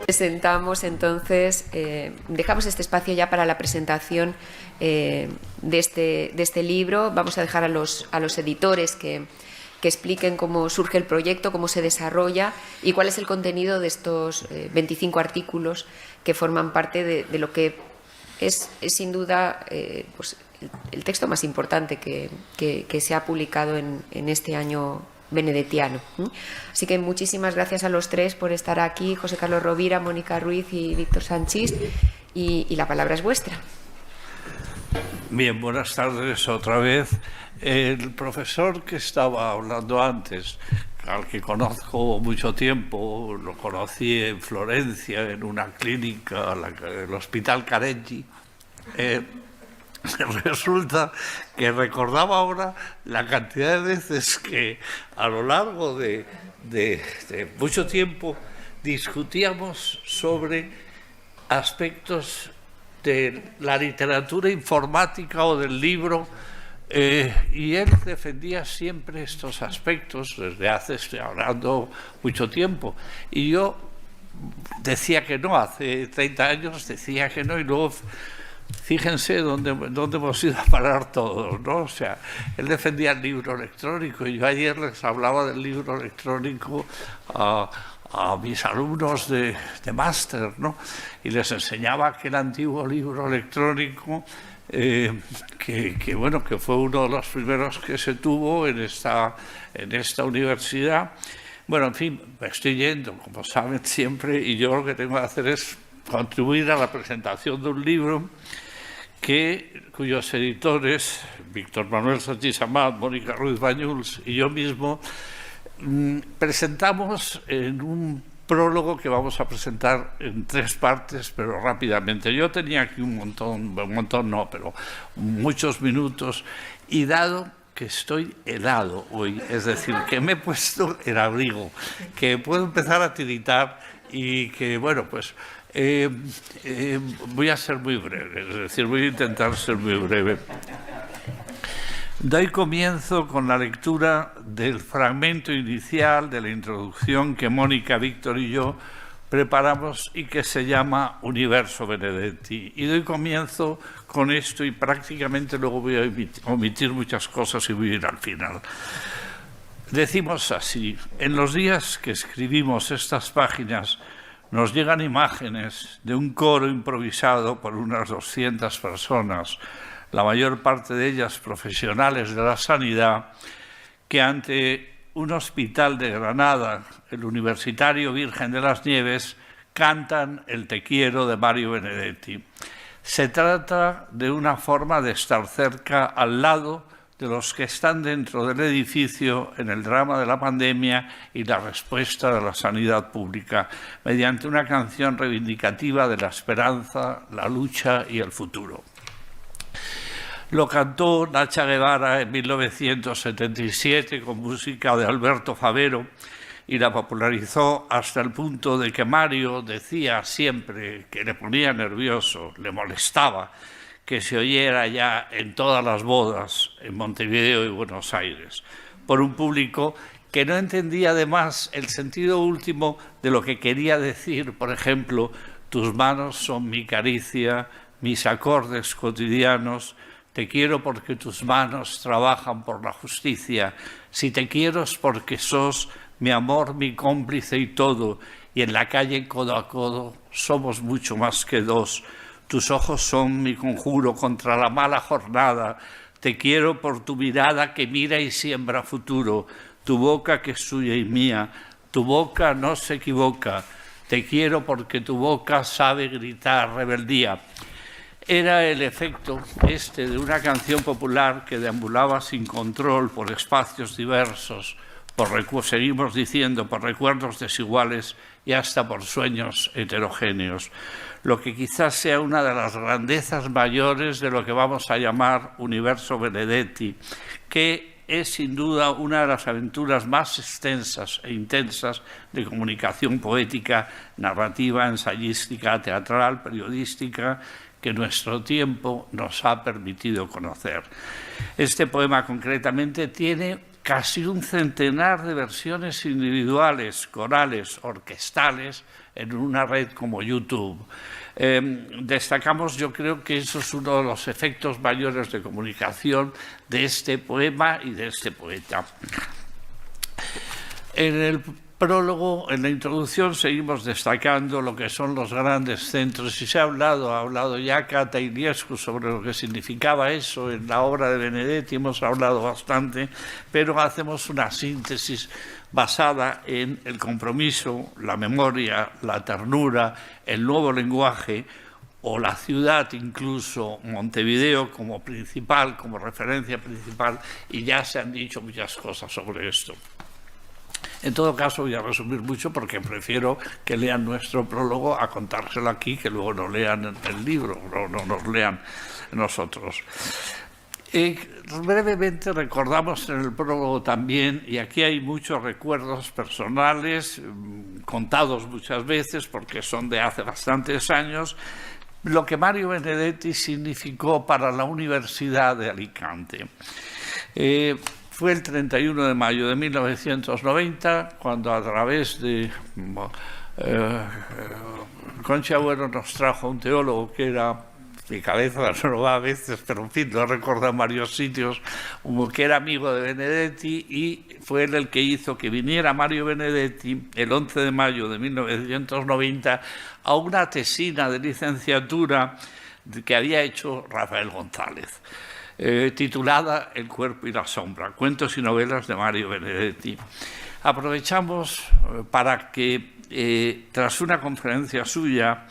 Presentamos entonces, dejamos este espacio ya para la presentación de este libro. Vamos a dejar a los editores que expliquen cómo surge el proyecto, cómo se desarrolla y cuál es el contenido de estos 25 artículos que forman parte de lo que es sin duda pues, el texto más importante que se ha publicado en este año benedettiano. Así que muchísimas gracias a los tres por estar aquí, José Carlos Rovira, Mónica Ruiz y Víctor Sanchís, y la palabra es vuestra. Bien, buenas tardes otra vez. El profesor que estaba hablando antes, al que conozco mucho tiempo, lo conocí en Florencia, en una clínica, el Hospital Careggi, resulta que recordaba ahora la cantidad de veces que a lo largo de mucho tiempo discutíamos sobre aspectos de la literatura informática o del libro, y él defendía siempre estos aspectos desde hace, estoy hablando, mucho tiempo, y yo decía que no, hace 30 años decía que no, y luego fíjense dónde hemos ido a parar todos, ¿no? O sea, él defendía el libro electrónico, y yo ayer les hablaba del libro electrónico a mis alumnos de máster, ¿no? Y les enseñaba aquel antiguo libro electrónico que fue uno de los primeros que se tuvo en esta universidad. Bueno, en fin, me estoy yendo, como saben siempre, y yo lo que tengo que hacer es contribuir a la presentación de un libro cuyos editores, Víctor Manuel Sanchís Amat, Mónica Ruiz Bañuls y yo mismo, presentamos en un prólogo que vamos a presentar en 3 partes, pero rápidamente. Yo tenía aquí pero muchos minutos, y dado que estoy helado hoy, es decir, que me he puesto el abrigo, que puedo empezar a tiritar y que, bueno, pues voy a ser muy breve, es decir, voy a intentar ser muy breve. Doy comienzo con la lectura del fragmento inicial de la introducción que Mónica, Víctor y yo preparamos y que se llama Universo Benedetti. Y doy comienzo con esto, y prácticamente luego voy a omitir muchas cosas y voy a ir al final. Decimos así: en los días que escribimos estas páginas nos llegan imágenes de un coro improvisado por unas 200 personas, la mayor parte de ellas profesionales de la sanidad, que ante un hospital de Granada, el Universitario Virgen de las Nieves, cantan el Te quiero de Mario Benedetti. Se trata de una forma de estar cerca, al lado de los que están dentro del edificio en el drama de la pandemia y la respuesta de la sanidad pública, mediante una canción reivindicativa de la esperanza, la lucha y el futuro. Lo cantó Nacha Guevara en 1977 con música de Alberto Favero, y la popularizó hasta el punto de que Mario decía siempre que le ponía nervioso, le molestaba que se oyera ya en todas las bodas en Montevideo y Buenos Aires, por un público que no entendía además el sentido último de lo que quería decir. Por ejemplo, tus manos son mi caricia, mis acordes cotidianos, te quiero porque tus manos trabajan por la justicia, si te quiero es porque sos mi amor, mi cómplice y todo, y en la calle codo a codo somos mucho más que dos. Tus ojos son mi conjuro contra la mala jornada. Te quiero por tu mirada que mira y siembra futuro. Tu boca que es suya y mía. Tu boca no se equivoca. Te quiero porque tu boca sabe gritar rebeldía. Era el efecto de una canción popular que deambulaba sin control por espacios diversos, seguimos diciendo, por recuerdos desiguales y hasta por sueños heterogéneos. Lo que quizás sea una de las grandezas mayores de lo que vamos a llamar Universo Benedetti, que es sin duda una de las aventuras más extensas e intensas de comunicación poética, narrativa, ensayística, teatral, periodística, que nuestro tiempo nos ha permitido conocer. Este poema concretamente tiene casi un centenar de versiones individuales, corales, orquestales, en una red como YouTube. Destacamos, yo creo que eso es uno de los efectos mayores de comunicación de este poema y de este poeta. En el prólogo, en la introducción, seguimos destacando lo que son los grandes centros, y se ha hablado ya Cata Iliescu sobre lo que significaba eso en la obra de Benedetti, hemos hablado bastante, pero hacemos una síntesis basada en el compromiso, la memoria, la ternura, el nuevo lenguaje, o la ciudad, incluso Montevideo como principal, como referencia principal, y ya se han dicho muchas cosas sobre esto. En todo caso, voy a resumir mucho porque prefiero que lean nuestro prólogo a contárselo aquí, que luego no lean el libro, no nos lean nosotros. Brevemente recordamos en el prólogo también, y aquí hay muchos recuerdos personales, contados muchas veces porque son de hace bastantes años, lo que Mario Benedetti significó para la Universidad de Alicante. Fue el 31 de mayo de 1990, cuando a través de Concha Bueno nos trajo un teólogo que era, mi cabeza no lo va a veces, pero en fin, lo recuerdo en varios sitios, que era amigo de Benedetti, y fue él el que hizo que viniera Mario Benedetti el 11 de mayo de 1990 a una tesina de licenciatura que había hecho Rafael González. Titulada El cuerpo y la sombra, cuentos y novelas de Mario Benedetti. Aprovechamos para que, tras una conferencia suya,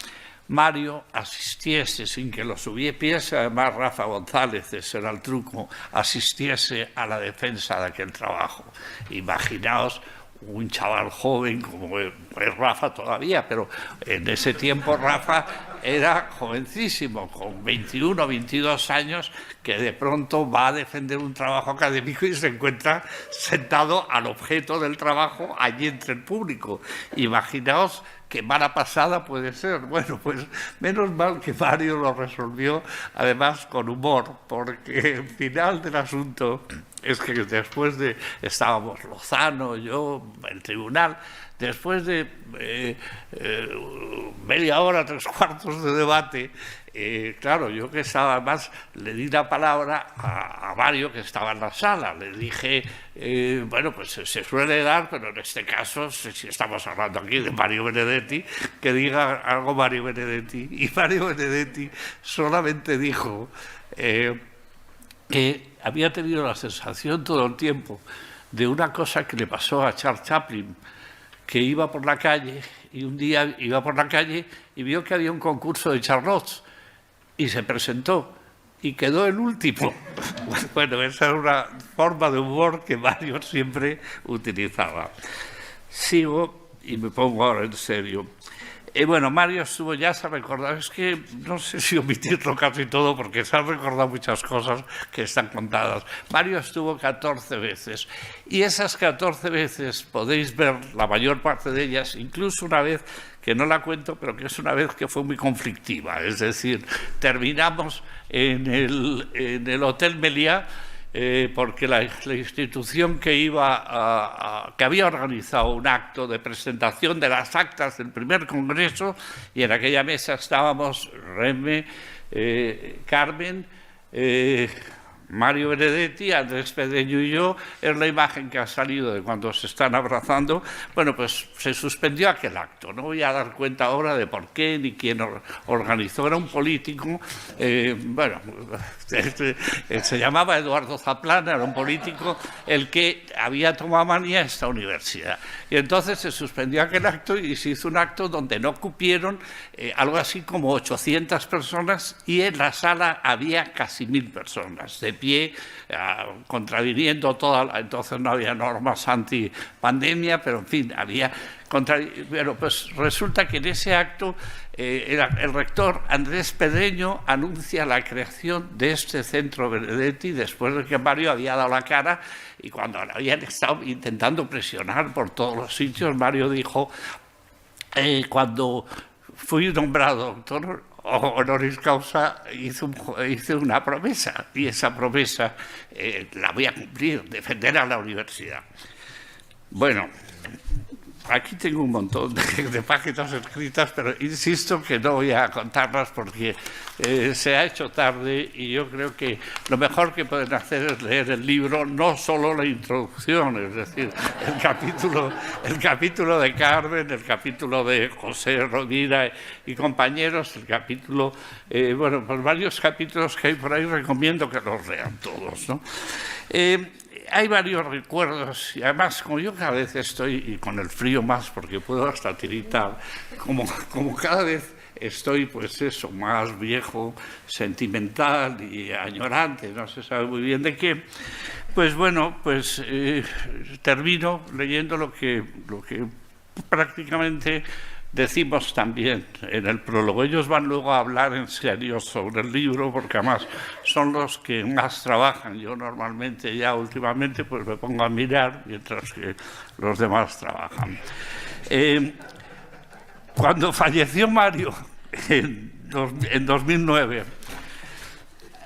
Mario asistiese, sin que lo supiese, además Rafa González, ese era el truco, asistiese a la defensa de aquel trabajo. Imaginaos un chaval joven, como es Rafa todavía, pero en ese tiempo Rafa era jovencísimo, con 21 o 22 años, que de pronto va a defender un trabajo académico y se encuentra sentado al objeto del trabajo allí entre el público. Imaginaos qué mala pasada puede ser. Bueno, pues menos mal que Mario lo resolvió, además con humor, porque el final del asunto es que después de, estábamos Lozano, yo, el tribunal, después de media hora, 3/4 de debate, claro, yo que estaba más, le di la palabra a Mario, que estaba en la sala. Le dije, bueno, pues se suele dar, pero en este caso, si estamos hablando aquí de Mario Benedetti, que diga algo Mario Benedetti. Y Mario Benedetti solamente dijo que había tenido la sensación todo el tiempo de una cosa que le pasó a Charles Chaplin, que iba por la calle, y un día iba por la calle y vio que había un concurso de charlots, y se presentó y quedó el último. Bueno, esa era una forma de humor que Mario siempre utilizaba. Sigo y me pongo ahora en serio. Bueno, Mario estuvo, ya se ha recordado, es que no sé si omitirlo casi todo porque se han recordado muchas cosas que están contadas. Mario estuvo 14 veces y esas 14 veces podéis ver la mayor parte de ellas, incluso una vez que no la cuento, pero que es una vez que fue muy conflictiva. Es decir, terminamos en el Hotel Meliá, porque la institución que que había organizado un acto de presentación de las actas del primer congreso, y en aquella mesa estábamos Reme, Carmen, Mario Benedetti, Andrés Pedreño y yo. Es la imagen que ha salido de cuando se están abrazando. Bueno, pues se suspendió aquel acto. No voy a dar cuenta ahora de por qué ni quién organizó. Era un político, bueno, se llamaba Eduardo Zaplana, era un político el que había tomado manía a esta universidad. Y entonces se suspendió aquel acto y se hizo un acto donde no cupieron algo así como 800 personas, y en la sala había casi 1000 personas de pie, contraviniendo toda, entonces no había normas anti-pandemia, pero en fin, había... Bueno, pues resulta que en ese acto el rector Andrés Pedreño anuncia la creación de este centro Benedetti después de que Mario había dado la cara, y cuando habían estado intentando presionar por todos los sitios, Mario dijo, cuando fui nombrado doctor honoris causa hice una promesa, y esa promesa la voy a cumplir, defender a la universidad. Bueno, aquí tengo un montón de páginas escritas, pero insisto que no voy a contarlas porque se ha hecho tarde, y yo creo que lo mejor que pueden hacer es leer el libro, no solo la introducción, es decir, el capítulo de Carmen, el capítulo de José Rovira y compañeros, el capítulo, bueno, pues varios capítulos que hay por ahí, recomiendo que los lean todos, ¿no? Hay varios recuerdos, y además, como yo cada vez estoy, y con el frío más, porque puedo hasta tiritar, como cada vez estoy, pues eso, más viejo, sentimental y añorante, no se sabe muy bien de qué, pues bueno, pues termino leyendo lo que prácticamente decimos también en el prólogo. Ellos van luego a hablar en serio sobre el libro, porque además son los que más trabajan. Yo normalmente ya últimamente pues me pongo a mirar mientras que los demás trabajan. Cuando falleció Mario en 2009,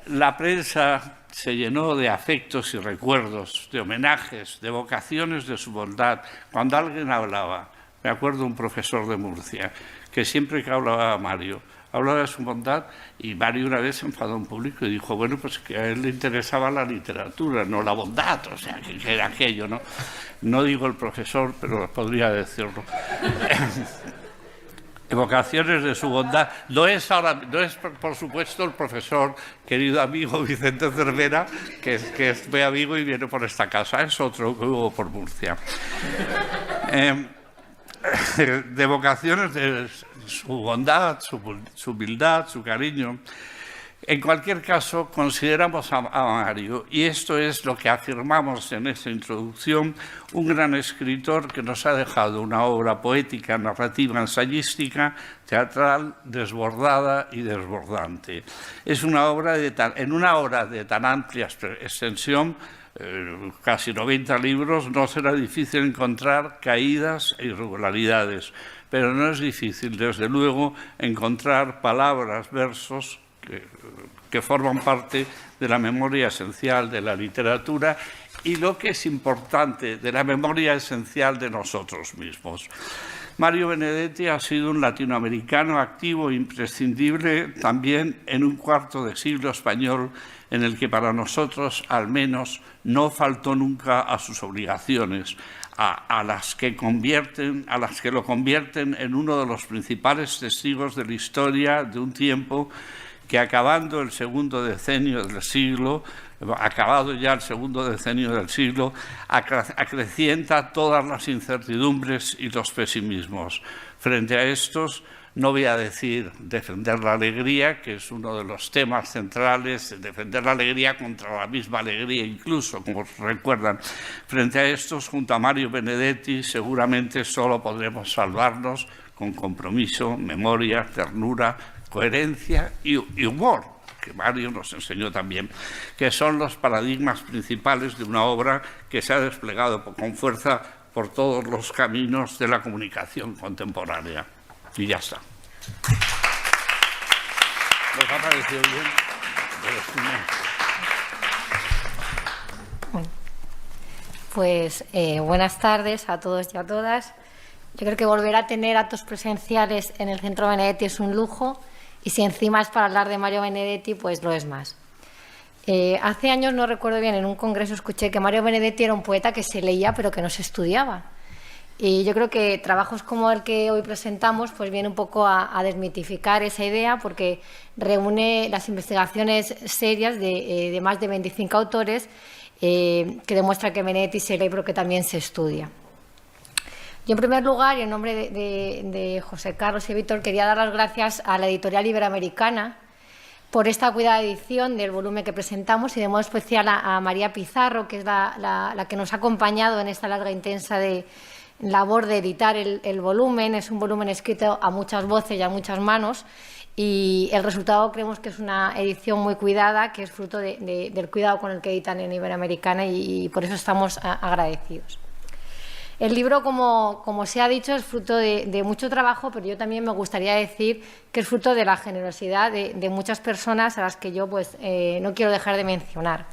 la prensa se llenó de afectos y recuerdos, de homenajes, de evocaciones de su bondad. Cuando alguien hablaba, me acuerdo un profesor de Murcia, que siempre que hablaba a Mario, hablaba de su bondad, y Mario una vez se enfadó en público y dijo, bueno, pues que a él le interesaba la literatura, no la bondad, o sea, que era aquello, ¿no? No digo el profesor, pero podría decirlo. Evocaciones de su bondad. No es, por supuesto, el profesor, querido amigo Vicente Cervera, que es muy amigo y viene por esta casa, es otro que hubo por Murcia. De vocaciones de su bondad, su humildad, su cariño. En cualquier caso, consideramos a Mario, y esto es lo que afirmamos en esta introducción, un gran escritor que nos ha dejado una obra poética, narrativa, ensayística, teatral, desbordada y desbordante. Es una obra en una obra de tan amplia extensión, casi 90 libros, no será difícil encontrar caídas e irregularidades, pero no es difícil, desde luego, encontrar palabras, versos que forman parte de la memoria esencial de la literatura y, lo que es importante, de la memoria esencial de nosotros mismos. Mario Benedetti ha sido un latinoamericano activo e imprescindible también en un cuarto de siglo español en el que para nosotros, al menos, no faltó nunca a sus obligaciones, a las que lo convierten en uno de los principales testigos de la historia de un tiempo que, acabado ya el segundo decenio del siglo, acrecienta todas las incertidumbres y los pesimismos. Frente a estos, no voy a decir defender la alegría, que es uno de los temas centrales, defender la alegría contra la misma alegría, incluso, como recuerdan. Frente a estos, junto a Mario Benedetti, seguramente solo podremos salvarnos con compromiso, memoria, ternura, coherencia y humor, que Mario nos enseñó también, que son los paradigmas principales de una obra que se ha desplegado con fuerza por todos los caminos de la comunicación contemporánea. Y ya está. ¿Les ha parecido bien? Pues buenas tardes a todos y a todas. Yo creo que volver a tener actos presenciales en el Centro Benedetti es un lujo, y si encima es para hablar de Mario Benedetti, pues lo es más. Hace años, no recuerdo bien, en un congreso escuché que Mario Benedetti era un poeta que se leía pero que no se estudiaba. Y yo creo que trabajos como el que hoy presentamos pues viene un poco a desmitificar esa idea, porque reúne las investigaciones serias de más de 25 autores que demuestran que Benedetti se lee pero que también se estudia. Yo, en primer lugar, y en nombre de José Carlos y Víctor, quería dar las gracias a la editorial Iberoamericana por esta cuidada edición del volumen que presentamos, y de modo especial a María Pizarro, que es la que nos ha acompañado en esta larga e intensa labor de editar el volumen. Es un volumen escrito a muchas voces y a muchas manos, y el resultado creemos que es una edición muy cuidada, que es fruto del cuidado con el que editan en Iberoamericana, y por eso estamos agradecidos. El libro, como se ha dicho, es fruto de mucho trabajo, pero yo también me gustaría decir que es fruto de la generosidad de muchas personas a las que yo pues, no quiero dejar de mencionar.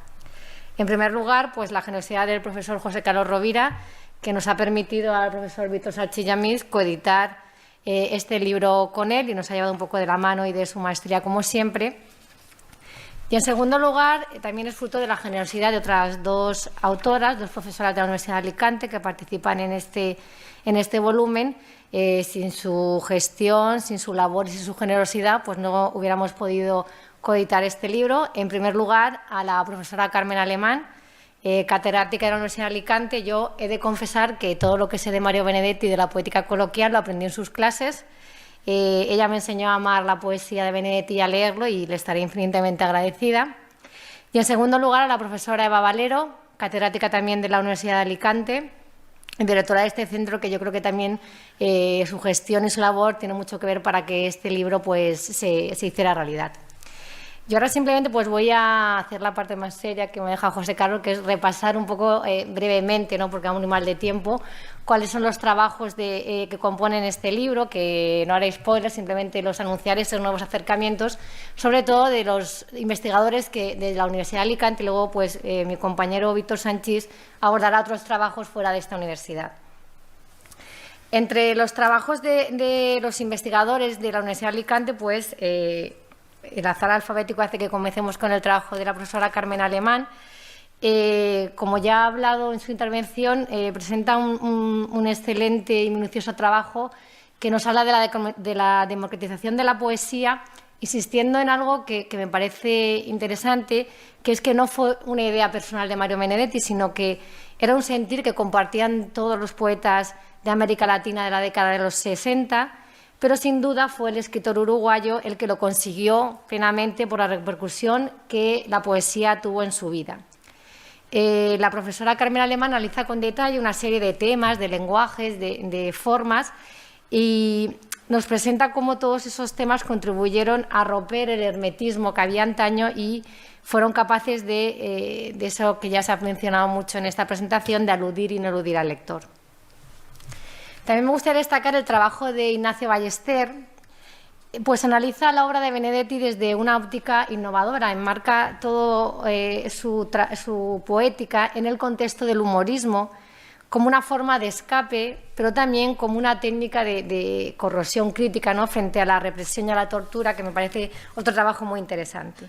En primer lugar, pues la generosidad del profesor José Carlos Rovira, que nos ha permitido al profesor Víctor Sanchis i a mí coeditar este libro con él y nos ha llevado un poco de la mano y de su maestría, como siempre. Y en segundo lugar, también es fruto de la generosidad de otras dos autoras, dos profesoras de la Universidad de Alicante que participan en este volumen. Sin su gestión, sin su labor y sin su generosidad, pues no hubiéramos podido coeditar este libro. En primer lugar, a la profesora Carmen Alemán, catedrática de la Universidad de Alicante. Yo he de confesar que todo lo que sé de Mario Benedetti y de la poética coloquial lo aprendí en sus clases. Ella me enseñó a amar la poesía de Benedetti y a leerlo y le estaré infinitamente agradecida. Y en segundo lugar, a la profesora Eva Valero, catedrática también de la Universidad de Alicante, directora de este centro, que yo creo que también su gestión y su labor tiene mucho que ver para que este libro pues, se hiciera realidad. Yo ahora simplemente pues, voy a hacer la parte más seria que me deja José Carlos, que es repasar un poco brevemente, ¿no? Porque vamos muy mal de tiempo, cuáles son los trabajos que componen este libro, que no haré spoilers, simplemente los anunciaré, esos nuevos acercamientos, sobre todo de los investigadores de la Universidad de Alicante, y luego pues, mi compañero Víctor Sanchis abordará otros trabajos fuera de esta universidad. Entre los trabajos de los investigadores de la Universidad de Alicante, pues el azar alfabético hace que comencemos con el trabajo de la profesora Carmen Alemán. Como ya ha hablado en su intervención, presenta un excelente y minucioso trabajo que nos habla de la democratización de la poesía, insistiendo en algo que me parece interesante, que es que no fue una idea personal de Mario Benedetti, sino que era un sentir que compartían todos los poetas de América Latina de la década de los 60, pero sin duda fue el escritor uruguayo el que lo consiguió plenamente por la repercusión que la poesía tuvo en su vida. La profesora Carmen Alemán analiza con detalle una serie de temas, de lenguajes, de formas, y nos presenta cómo todos esos temas contribuyeron a romper el hermetismo que había antaño y fueron capaces de eso que ya se ha mencionado mucho en esta presentación, de aludir y no eludir al lector. También me gustaría destacar el trabajo de Ignacio Ballester, pues analiza la obra de Benedetti desde una óptica innovadora, enmarca toda su poética en el contexto del humorismo, como una forma de escape, pero también como una técnica de corrosión crítica, ¿no?, frente a la represión y a la tortura, que me parece otro trabajo muy interesante.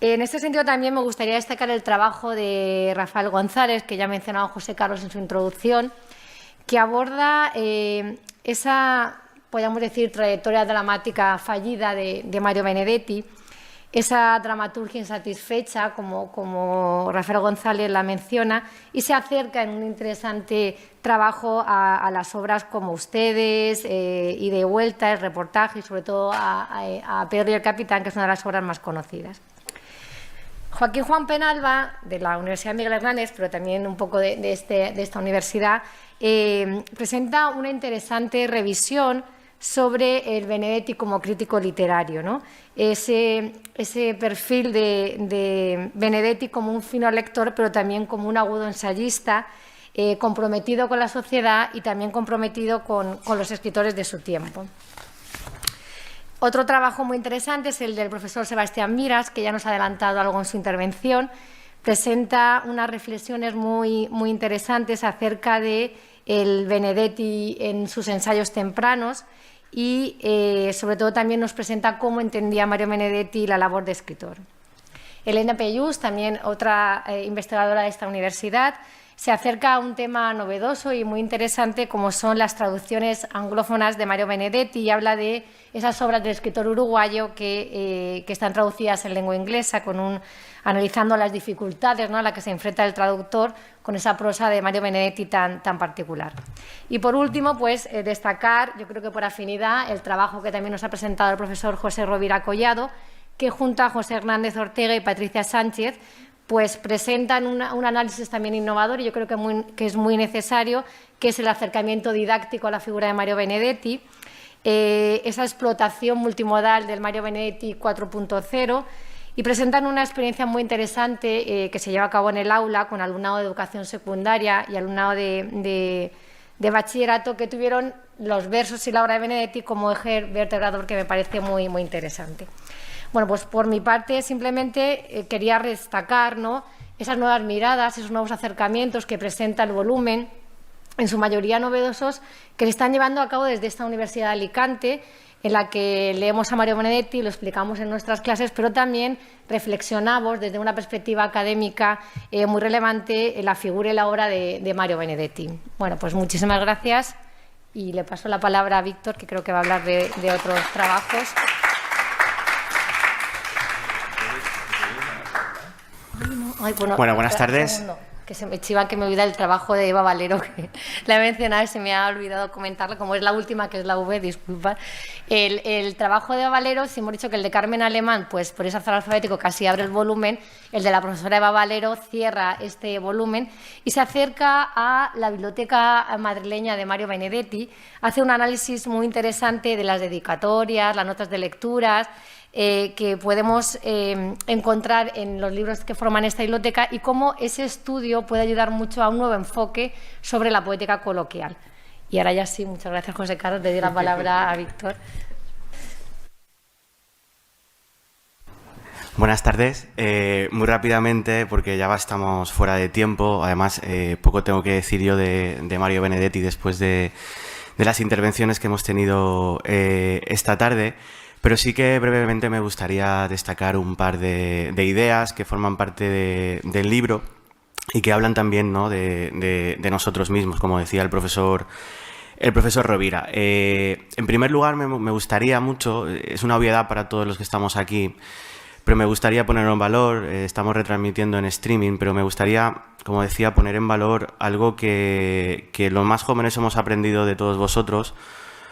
En este sentido también me gustaría destacar el trabajo de Rafael González, que ya ha mencionado José Carlos en su introducción, que aborda esa, podríamos decir, trayectoria dramática fallida de Mario Benedetti, esa dramaturgia insatisfecha, como Rafael González la menciona, y se acerca en un interesante trabajo a las obras como Ustedes, y de vuelta, el reportaje, y sobre todo a Pedro y el Capitán, que es una de las obras más conocidas. Joaquín Juan Penalba, de la Universidad Miguel Hernández, pero también un poco de esta universidad, presenta una interesante revisión sobre el Benedetti como crítico literario, ¿no? Ese perfil de Benedetti como un fino lector, pero también como un agudo ensayista, comprometido con la sociedad y también comprometido con los escritores de su tiempo. Otro trabajo muy interesante es el del profesor Sebastián Miras, que ya nos ha adelantado algo en su intervención. Presenta unas reflexiones muy interesantes acerca de el Benedetti en sus ensayos tempranos y, sobre todo, también nos presenta cómo entendía Mario Benedetti la labor de escritor. Elena Pellús, también otra investigadora de esta universidad, se acerca a un tema novedoso y muy interesante como son las traducciones anglófonas de Mario Benedetti y habla de esas obras del escritor uruguayo que están traducidas en lengua inglesa, analizando las dificultades, ¿no?, a las que se enfrenta el traductor con esa prosa de Mario Benedetti tan particular. Y por último, pues destacar, yo creo que por afinidad, el trabajo que también nos ha presentado el profesor José Rovira Collado, que junto a José Hernández Ortega y Patricia Sánchez pues presentan un análisis también innovador y yo creo que es muy necesario, que es el acercamiento didáctico a la figura de Mario Benedetti, esa explotación multimodal del Mario Benedetti 4.0 y presentan una experiencia muy interesante que se lleva a cabo en el aula con alumnado de educación secundaria y alumnado de bachillerato, que tuvieron los versos y la obra de Benedetti como eje vertebrador, que me parece muy, muy interesante. Bueno, pues por mi parte simplemente quería destacar, ¿no?, esas nuevas miradas, esos nuevos acercamientos que presenta el volumen, en su mayoría novedosos, que se están llevando a cabo desde esta Universidad de Alicante, en la que leemos a Mario Benedetti, lo explicamos en nuestras clases, pero también reflexionamos desde una perspectiva académica muy relevante en la figura y la obra de Mario Benedetti. Bueno, pues muchísimas gracias y le paso la palabra a Víctor, que creo que va a hablar de otros trabajos. Bueno, buenas tardes. Que se me chiva que me olvida el trabajo de Eva Valero, que la he mencionado y se me ha olvidado comentarlo, como es la última, que es la V, disculpa. El trabajo de Eva Valero, si hemos dicho que el de Carmen Alemán, pues por ese orden alfabético casi abre el volumen, el de la profesora Eva Valero cierra este volumen y se acerca a la biblioteca madrileña de Mario Benedetti, hace un análisis muy interesante de las dedicatorias, las notas de lecturas, que podemos encontrar en los libros que forman esta biblioteca, y cómo ese estudio puede ayudar mucho a un nuevo enfoque sobre la poética coloquial. Y ahora ya sí, muchas gracias, José Carlos, te doy la palabra a Víctor. Buenas tardes. Muy rápidamente, porque ya estamos fuera de tiempo, además poco tengo que decir yo de Mario Benedetti después de las intervenciones que hemos tenido esta tarde. Pero sí que brevemente me gustaría destacar un par de ideas que forman parte del libro y que hablan también, ¿no?, de nosotros mismos, como decía el profesor Rovira. En primer lugar, me gustaría mucho, es una obviedad para todos los que estamos aquí, pero me gustaría ponerlo en valor. Estamos retransmitiendo en streaming, pero me gustaría, como decía, poner en valor algo que los más jóvenes hemos aprendido de todos vosotros,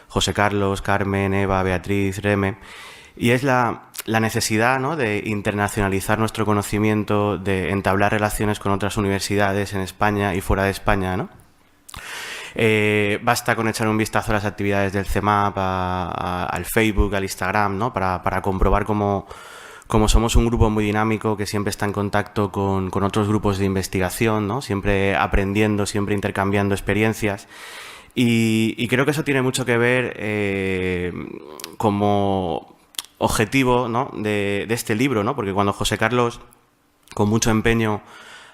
José Carlos, Carmen, Eva, Beatriz, Reme, y es la necesidad, ¿no?, de internacionalizar nuestro conocimiento, de entablar relaciones con otras universidades en España y fuera de España, ¿no? Basta con echar un vistazo a las actividades del CEMAP, al Facebook, al Instagram, ¿no?, para comprobar cómo somos un grupo muy dinámico que siempre está en contacto con otros grupos de investigación, ¿no?, siempre aprendiendo, siempre intercambiando experiencias. Y creo que eso tiene mucho que ver como objetivo, ¿no?, de este libro, ¿no?, porque cuando José Carlos, con mucho empeño,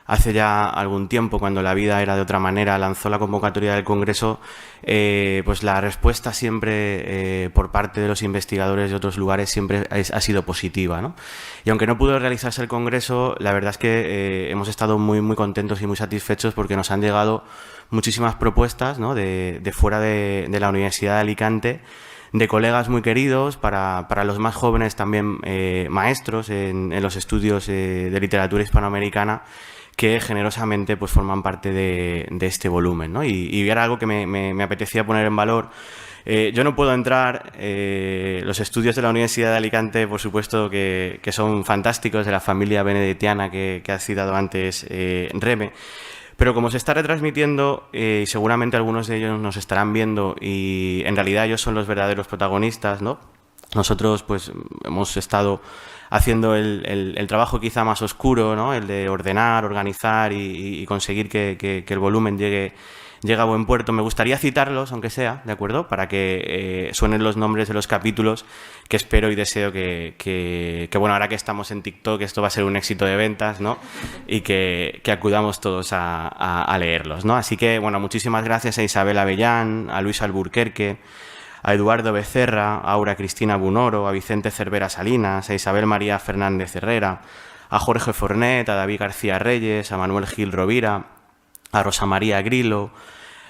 hace ya algún tiempo, cuando la vida era de otra manera, lanzó la convocatoria del Congreso, pues la respuesta siempre por parte de los investigadores de otros lugares siempre ha sido positiva, ¿no? Y aunque no pudo realizarse el Congreso, la verdad es que hemos estado muy, muy contentos y muy satisfechos porque nos han llegado muchísimas propuestas, ¿no?, de fuera de la Universidad de Alicante, de colegas muy queridos, para los más jóvenes también maestros en los estudios de literatura hispanoamericana, que generosamente pues forman parte de este volumen, ¿no? Y era algo que me apetecía poner en valor. Yo no puedo entrar, los estudios de la Universidad de Alicante, por supuesto que son fantásticos, de la familia benedettiana que ha citado antes Reme, pero como se está retransmitiendo, y seguramente algunos de ellos nos estarán viendo, y en realidad ellos son los verdaderos protagonistas, ¿no? Nosotros pues hemos estado haciendo el trabajo quizá más oscuro, ¿no?, el de ordenar, organizar y conseguir que el volumen llegue a buen puerto. Me gustaría citarlos, aunque sea, ¿de acuerdo?, para que suenen los nombres de los capítulos, que espero y deseo que bueno, ahora que estamos en TikTok, esto va a ser un éxito de ventas, ¿no?, y que acudamos todos a leerlos, ¿no? Así que, bueno, muchísimas gracias a Isabel Avellán, a Luis Alburquerque, a Eduardo Becerra, a Aura Cristina Bunoro, a Vicente Cervera Salinas, a Isabel María Fernández Herrera, a Jorge Fornet, a David García Reyes, a Manuel Gil Rovira, a Rosa María Grillo,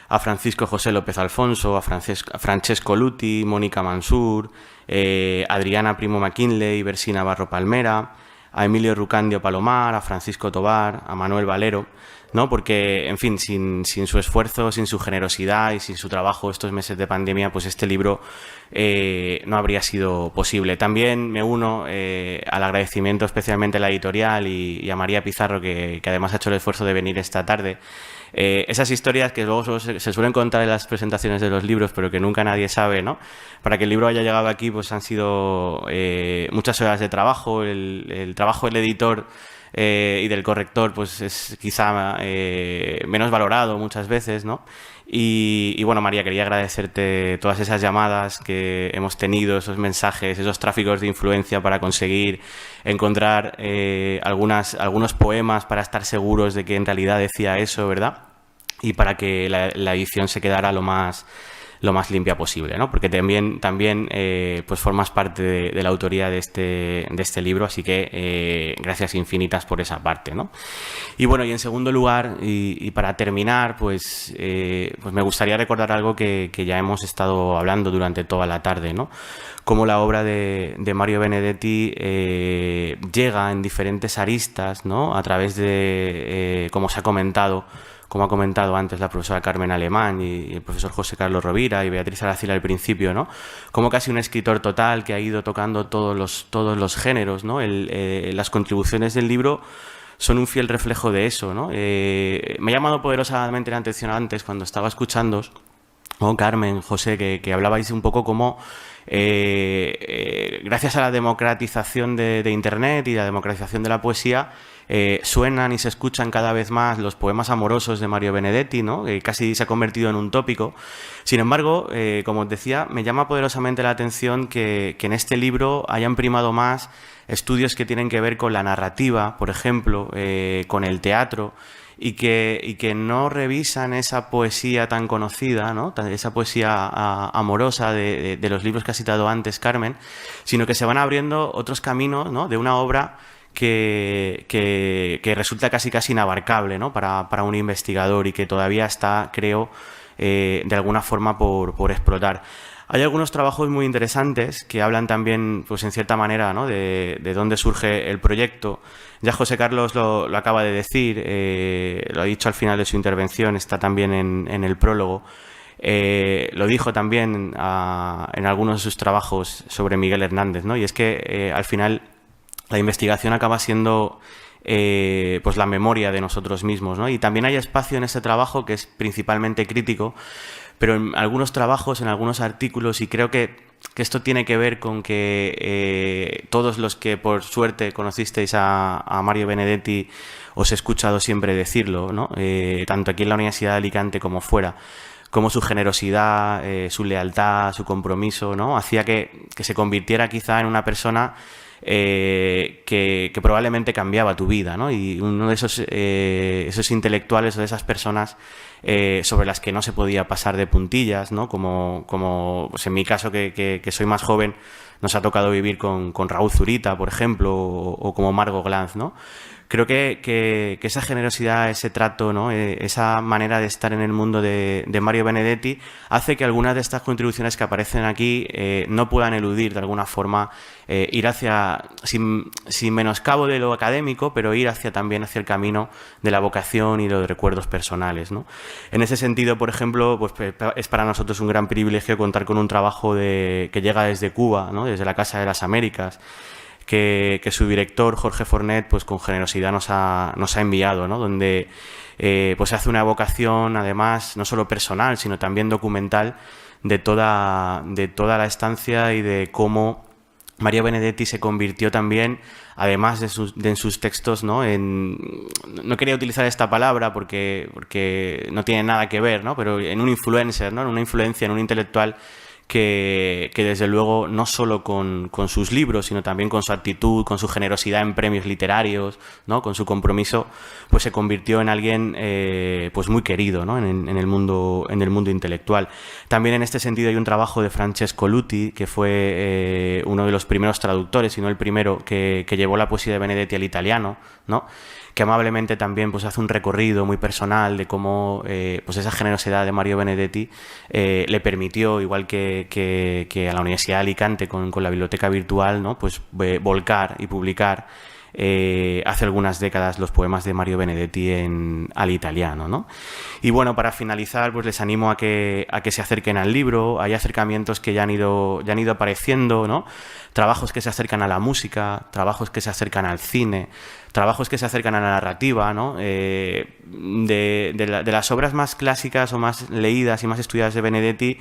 a Francisco José López Alfonso, a Francesco Luti, Mónica Mansur, Adriana Primo McKinley, Bersina Barro Palmera, a Emilio Rucandio Palomar, a Francisco Tobar, a Manuel Valero, ¿no? Porque, en fin, sin su esfuerzo, sin su generosidad y sin su trabajo estos meses de pandemia, pues este libro no habría sido posible. También me uno al agradecimiento especialmente a la editorial y a María Pizarro, que además ha hecho el esfuerzo de venir esta tarde, Esas historias que luego se suelen contar en las presentaciones de los libros, pero que nunca nadie sabe, ¿no? Para que el libro haya llegado aquí, pues han sido muchas horas de trabajo. El trabajo del editor y del corrector pues es quizá menos valorado muchas veces, ¿no? Y bueno, María, quería agradecerte todas esas llamadas que hemos tenido, esos mensajes, esos tráficos de influencia para conseguir encontrar algunos poemas para estar seguros de que en realidad decía eso, ¿verdad? Y para que la edición se quedara lo más limpia posible, ¿no? Porque también pues formas parte de la autoría de este libro, así que gracias infinitas por esa parte, ¿no? Y bueno, y en segundo lugar, y para terminar, pues me gustaría recordar algo que ya hemos estado hablando durante toda la tarde, ¿no? Cómo la obra de Mario Benedetti llega en diferentes aristas, ¿no? A través de, como ha comentado antes la profesora Carmen Alemán y el profesor José Carlos Rovira y Beatriz Aracil al principio, ¿no? Como casi un escritor total que ha ido tocando todos los géneros, ¿no? Las contribuciones del libro son un fiel reflejo de eso, ¿no? Me ha llamado poderosamente la atención antes cuando estaba escuchándoos, ¿no? Carmen, José, que hablabais un poco como gracias a la democratización de Internet y la democratización de la poesía, suenan y se escuchan cada vez más los poemas amorosos de Mario Benedetti, ¿no? Que casi se ha convertido en un tópico. Sin embargo, como os decía, me llama poderosamente la atención que en este libro hayan primado más estudios que tienen que ver con la narrativa, por ejemplo, con el teatro, y que no revisan esa poesía tan conocida, ¿no? Esa poesía amorosa de los libros que ha citado antes Carmen, sino que se van abriendo otros caminos, ¿no? De una obra que resulta casi inabarcable, ¿no? Para un investigador y que todavía está, creo, de alguna forma por explotar. Hay algunos trabajos muy interesantes que hablan también, pues en cierta manera, ¿no? de dónde surge el proyecto. Ya José Carlos lo acaba de decir, lo ha dicho al final de su intervención, está también en el prólogo. Lo dijo también en algunos de sus trabajos sobre Miguel Hernández, ¿no? Y es que al final la investigación acaba siendo pues la memoria de nosotros mismos, ¿no? Y también hay espacio en ese trabajo que es principalmente crítico, pero en algunos trabajos, en algunos artículos, y creo que esto tiene que ver con que todos los que por suerte conocisteis a Mario Benedetti os he escuchado siempre decirlo, ¿no? Tanto aquí en la Universidad de Alicante como fuera, como su generosidad, su lealtad, su compromiso, ¿no? Hacía que se convirtiera quizá en una persona que probablemente cambiaba tu vida, ¿no? Y uno de esos intelectuales o de esas personas sobre las que no se podía pasar de puntillas, ¿no? Como pues en mi caso, que soy más joven, nos ha tocado vivir con Raúl Zurita, por ejemplo, o como Margot Glantz, ¿no? Creo que esa generosidad, ese trato, ¿no? Esa manera de estar en el mundo de Mario Benedetti hace que algunas de estas contribuciones que aparecen aquí no puedan eludir de alguna forma ir hacia, sin menoscabo de lo académico, pero ir también hacia el camino de la vocación y los recuerdos personales, ¿no? En ese sentido, por ejemplo, pues es para nosotros un gran privilegio contar con un trabajo que llega desde Cuba, ¿no? Desde la Casa de las Américas, que su director, Jorge Fornet, pues con generosidad nos ha enviado, ¿no? Donde pues hace una evocación, además, no solo personal, sino también documental de toda la estancia y de cómo Mario Benedetti se convirtió también, además en sus textos, ¿no? No quería utilizar esta palabra porque no tiene nada que ver, ¿no? Pero en un influencer, ¿no? En una influencia, en un intelectual que desde luego no solo con sus libros, sino también con su actitud, con su generosidad en premios literarios, ¿no? Con su compromiso, pues se convirtió en alguien pues muy querido, ¿no? en el mundo intelectual. También en este sentido hay un trabajo de Francesco Luti, que fue uno de los primeros traductores, si no el primero, que llevó la poesía de Benedetti al italiano, ¿no? Que amablemente también pues hace un recorrido muy personal de cómo pues esa generosidad de Mario Benedetti le permitió, igual que a la Universidad de Alicante con la biblioteca virtual, ¿no? Pues volcar y publicar hace algunas décadas los poemas de Mario Benedetti al italiano, ¿no? Y bueno, para finalizar, pues les animo a que se acerquen al libro. Hay acercamientos que ya han ido apareciendo, ¿no? Trabajos que se acercan a la música, trabajos que se acercan al cine, trabajos que se acercan a la narrativa, ¿no? De las obras más clásicas o más leídas y más estudiadas de Benedetti,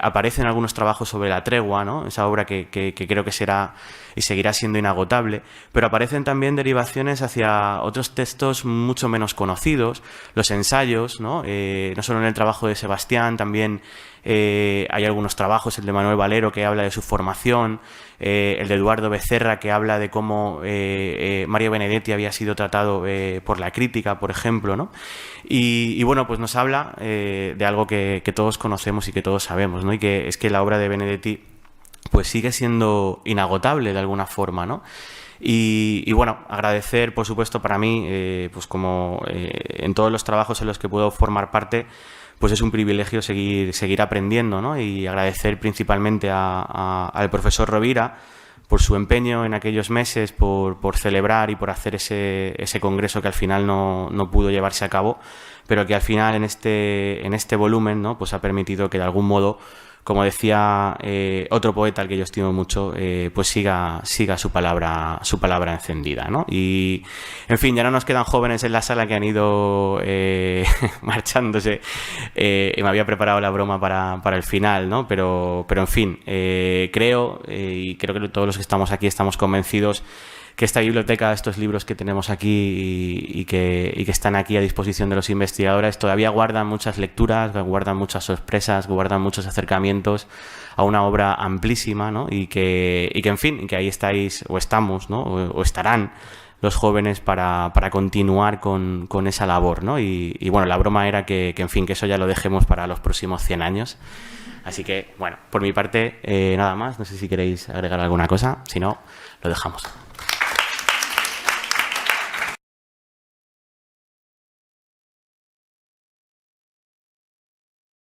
aparecen algunos trabajos sobre la tregua, ¿no? Esa obra que creo que será y seguirá siendo inagotable, pero aparecen también derivaciones hacia otros textos mucho menos conocidos, los ensayos, ¿no? No solo en el trabajo de Sebastián, también hay algunos trabajos, el de Manuel Valero, que habla de su formación, el de Eduardo Becerra, que habla de cómo Mario Benedetti había sido tratado por la crítica, por ejemplo, ¿no? Y bueno, pues nos habla de algo que todos conocemos y que todos sabemos, ¿no? Y que es que la obra de Benedetti pues sigue siendo inagotable de alguna forma, ¿no? Y bueno, agradecer, por supuesto, para mí, pues como en todos los trabajos en los que puedo formar parte, pues es un privilegio seguir aprendiendo, ¿no? Y agradecer principalmente al profesor Rovira por su empeño en aquellos meses, por celebrar y por hacer ese congreso que al final no pudo llevarse a cabo, pero que al final en este volumen, ¿no? Pues ha permitido que de algún modo, como decía otro poeta al que yo estimo mucho, pues siga su palabra encendida, ¿no? Y, en fin, ya no nos quedan jóvenes en la sala que han ido marchándose. Me había preparado la broma para el final, ¿no? Pero en fin, creo que todos los que estamos aquí estamos convencidos que esta biblioteca, estos libros que tenemos aquí y que están aquí a disposición de los investigadores, todavía guardan muchas lecturas, guardan muchas sorpresas, guardan muchos acercamientos a una obra amplísima, ¿no? Y que en fin, que ahí estáis o estamos, ¿no? O estarán los jóvenes para continuar con esa labor, ¿no? Y bueno, la broma era que en fin, que eso ya lo dejemos para los próximos 100 años. Así que, bueno, por mi parte, nada más. No sé si queréis agregar alguna cosa. Si no, lo dejamos.